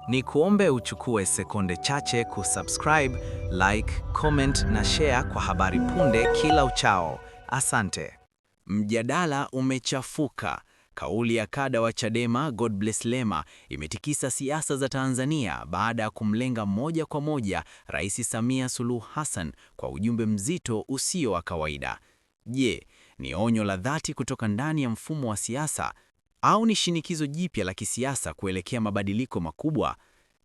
Ni kuombe uchukue sekunde chache kusubscribe, like, comment na share kwa habari punde kila uchao. Asante. Mjadala umechafuka. Kauli ya kada wa Chadema Godbless Lema imetikisa siasa za Tanzania baada ya kumlenga moja kwa moja Rais Samia Suluhu Hassan kwa ujumbe mzito usio wa kawaida. Je, ni onyo la dhati kutoka ndani ya mfumo wa siasa au ni shinikizo jipya la kisiasa kuelekea mabadiliko makubwa?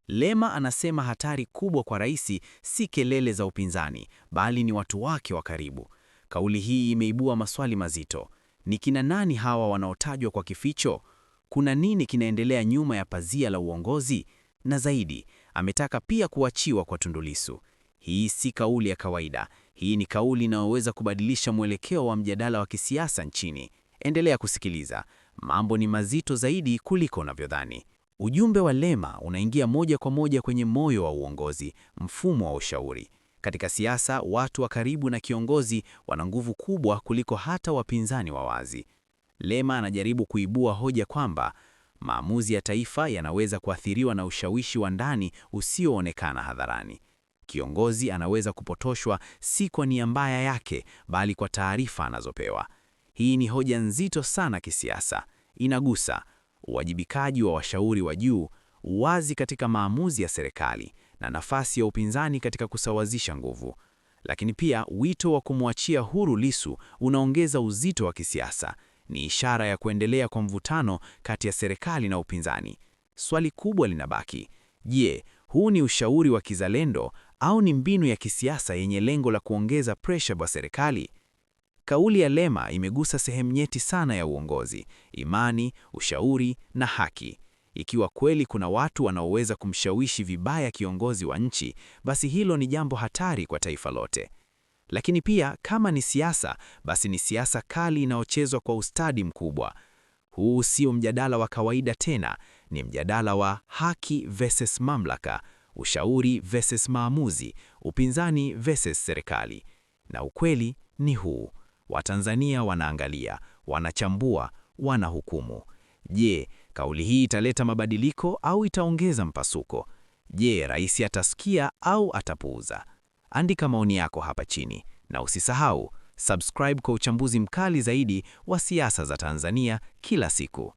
Lema anasema hatari kubwa kwa rais si kelele za upinzani, bali ni watu wake wa karibu. Kauli hii imeibua maswali mazito. Ni kina nani hawa wanaotajwa kwa kificho? Kuna nini kinaendelea nyuma ya pazia la uongozi? Na zaidi, ametaka pia kuachiwa kwa Tundu Lissu. Hii si kauli ya kawaida. Hii ni kauli inayoweza kubadilisha mwelekeo wa mjadala wa kisiasa nchini. Endelea kusikiliza. Mambo ni mazito zaidi kuliko unavyodhani. Ujumbe wa Lema unaingia moja kwa moja kwenye moyo wa uongozi, mfumo wa ushauri. Katika siasa, watu wa karibu na kiongozi wana nguvu kubwa kuliko hata wapinzani wa wazi. Lema anajaribu kuibua hoja kwamba maamuzi ya taifa yanaweza kuathiriwa na ushawishi wa ndani usioonekana hadharani. Kiongozi anaweza kupotoshwa si kwa nia mbaya yake, bali kwa taarifa anazopewa. Hii ni hoja nzito sana kisiasa. Inagusa uwajibikaji wa washauri wa juu, uwazi katika maamuzi ya serikali na nafasi ya upinzani katika kusawazisha nguvu. Lakini pia wito wa kumwachia huru Lissu unaongeza uzito wa kisiasa. Ni ishara ya kuendelea kwa mvutano kati ya serikali na upinzani. Swali kubwa linabaki. Je, huu ni ushauri wa kizalendo au ni mbinu ya kisiasa yenye lengo la kuongeza pressure kwa serikali? Kauli ya Lema imegusa sehemu nyeti sana ya uongozi, imani, ushauri na haki. Ikiwa kweli kuna watu wanaoweza kumshawishi vibaya kiongozi wa nchi, basi hilo ni jambo hatari kwa taifa lote. Lakini pia kama ni siasa, basi ni siasa kali inayochezwa kwa ustadi mkubwa. Huu sio mjadala wa kawaida tena, ni mjadala wa haki versus mamlaka, ushauri versus maamuzi, upinzani versus serikali. Na ukweli ni huu. Watanzania wanaangalia, wanachambua, wanahukumu. Je, kauli hii italeta mabadiliko au itaongeza mpasuko? Je, rais atasikia au atapuuza? Andika maoni yako hapa chini na usisahau subscribe kwa uchambuzi mkali zaidi wa siasa za Tanzania kila siku.